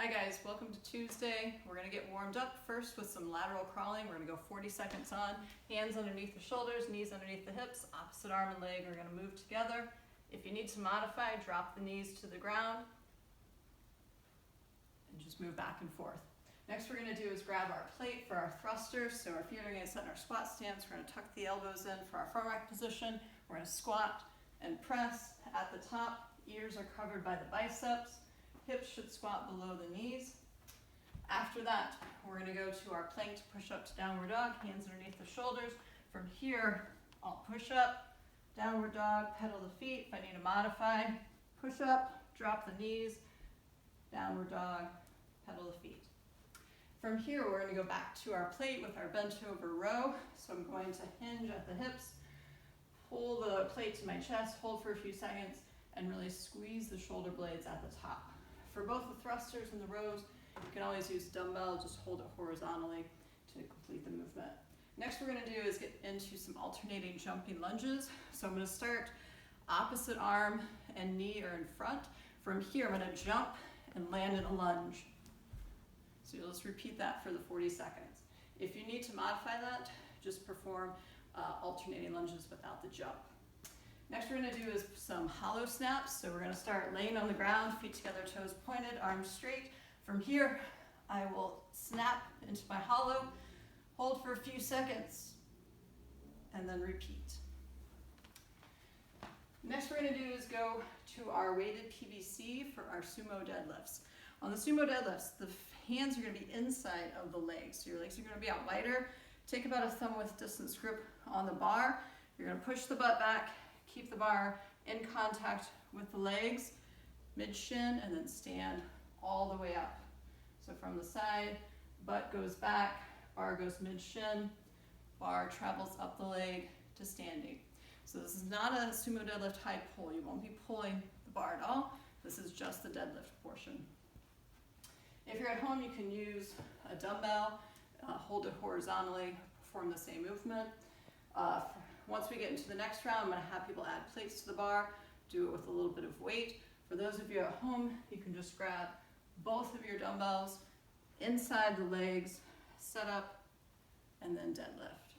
Hi guys, welcome to Tuesday. We're going to get warmed up first with some lateral crawling. We're going to go 40 seconds on, hands underneath the shoulders, knees underneath the hips, opposite arm and leg are going to move together. If you need to modify, drop the knees to the ground and just move back and forth. Next we're going to do is grab our plate for our thrusters. So our feet are going to sit in our squat stance. We're going to tuck the elbows in for our front rack position. We're going to squat and press at the top. Ears are covered by the biceps. Hips should squat below the knees. After that, we're going to go to our plank to push up to downward dog, hands underneath the shoulders. From here, I'll push up, downward dog, pedal the feet. If I need to modify, push up, drop the knees, downward dog, pedal the feet. From here, we're going to go back to our plate with our bent over row. So I'm going to hinge at the hips, pull the plate to my chest, hold for a few seconds, and really squeeze the shoulder blades at the top. For both the thrusters and the rows, you can always use dumbbell, just hold it horizontally to complete the movement. Next we're going to do is get into some alternating jumping lunges. So I'm going to start opposite arm and knee are in front. From here I'm going to jump and land in a lunge. So you'll just repeat that for the 40 seconds. If you need to modify that, just perform alternating lunges without the jump. Next we're going to do is some hollow snaps. So we're going to start laying on the ground, feet together, toes pointed, arms straight. From here, I will snap into my hollow, hold for a few seconds, and then repeat. Next we're going to do is go to our weighted PVC for our Sumo Deadlifts. On the Sumo Deadlifts, the hands are going to be inside of the legs. So your legs are going to be out wider. Take about a thumb width distance grip on the bar. You're going to push the butt back, keep the bar in contact with the legs, mid-shin, and then stand all the way up. So from the side, butt goes back, bar goes mid-shin, bar travels up the leg to standing. So this is not a Sumo Deadlift high pull. You won't be pulling the bar at all. This is just the deadlift portion. If you're at home, you can use a dumbbell, hold it horizontally, perform the same movement. Once we get into the next round, I'm going to have people add plates to the bar, do it with a little bit of weight. For those of you at home, you can just grab both of your dumbbells inside the legs, set up, and then deadlift.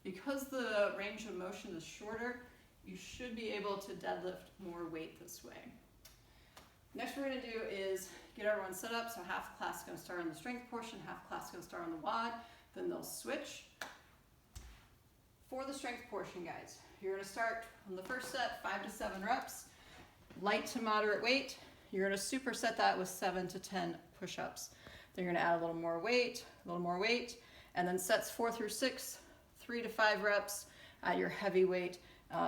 Because the range of motion is shorter, you should be able to deadlift more weight this way. Next we're going to do is get everyone set up. So half class is going to start on the strength portion, half class is going to start on the WOD, then they'll switch. For the strength portion, guys, you're going to start on the first set, 5 to 7 reps, light to moderate weight. You're going to superset that with 7 to 10 push-ups. Then you're going to add a little more weight, and then sets 4 through 6, 3 to 5 reps at your heavy weight,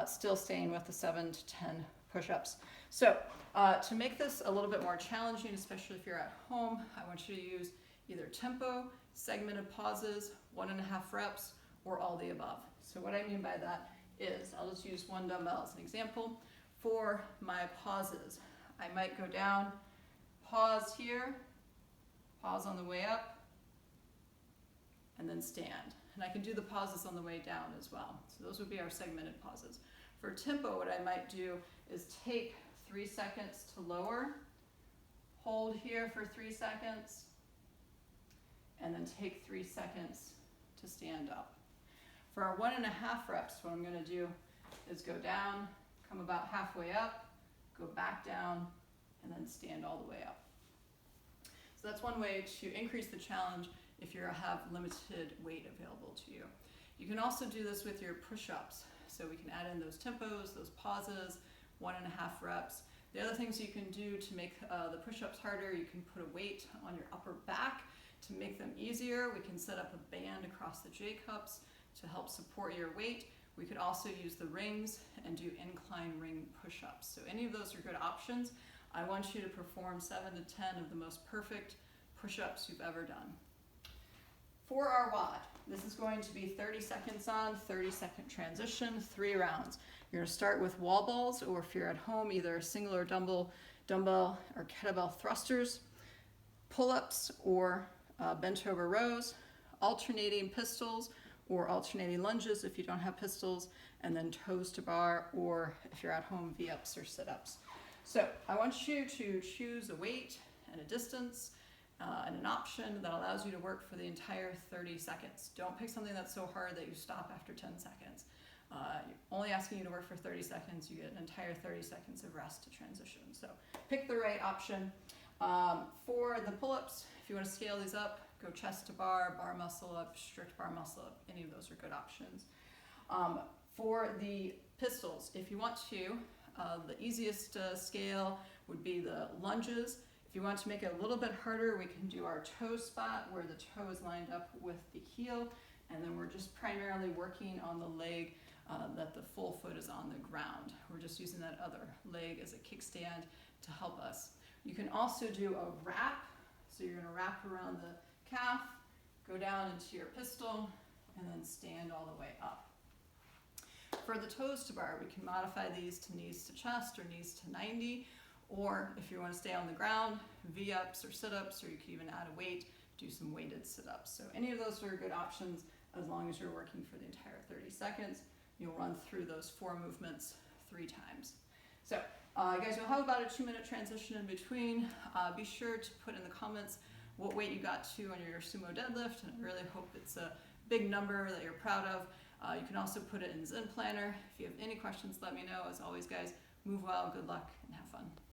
still staying with the 7 to 10 push-ups. So to make this a little bit more challenging, especially if you're at home, I want you to use either tempo, segmented pauses, 1.5 reps, or all the above. So what I mean by that is, I'll just use one dumbbell as an example. For my pauses, I might go down, pause here, pause on the way up, and then stand. And I can do the pauses on the way down as well. So those would be our segmented pauses. For tempo, what I might do is take 3 seconds to lower, hold here for 3 seconds, and then take 3 seconds to stand up. For our 1.5 reps, what I'm going to do is go down, come about halfway up, go back down, and then stand all the way up. So that's one way to increase the challenge if you have limited weight available to you. You can also do this with your push-ups. So we can add in those tempos, those pauses, 1.5 reps. The other things you can do to make the push-ups harder, you can put a weight on your upper back to make them easier. We can set up a band across the J-cups to help support your weight. We could also use the rings and do incline ring push-ups. So any of those are good options. I want you to perform 7 to 10 of the most perfect push-ups you've ever done. For our WOD, this is going to be 30 seconds on, 30-second transition, 3 rounds. You're going to start with wall balls, or if you're at home, either single or dumbbell or kettlebell thrusters, pull-ups or bent over rows, alternating pistols, or alternating lunges if you don't have pistols, and then toes to bar, or if you're at home, V-ups or sit-ups. So I want you to choose a weight and a distance and an option that allows you to work for the entire 30 seconds. Don't pick something that's so hard that you stop after 10 seconds. Only asking you to work for 30 seconds, you get an entire 30 seconds of rest to transition. So pick the right option. For the pull-ups, if you want to scale these up, go chest to bar, bar muscle up, strict bar muscle up. Any of those are good options. For the pistols, if you want to, the easiest scale would be the lunges. If you want to make it a little bit harder, we can do our toe spot where the toe is lined up with the heel, and then we're just primarily working on the leg that the full foot is on the ground. We're just using that other leg as a kickstand to help us. You can also do a wrap, so you're going to wrap around the calf, go down into your pistol, and then stand all the way up. For the toes to bar, we can modify these to knees to chest or knees to 90, or if you want to stay on the ground, V-ups or sit-ups, or you can even add a weight, do some weighted sit-ups. So any of those are good options as long as you're working for the entire 30 seconds. You'll run through those 4 movements 3 times. So guys, you'll have about a 2-minute transition in between. Be sure to put in the comments what weight you got to on your sumo deadlift, and I really hope it's a big number that you're proud of. You can also put it in Zen Planner. If you have any questions, let me know. As always, guys, move well, good luck, and have fun.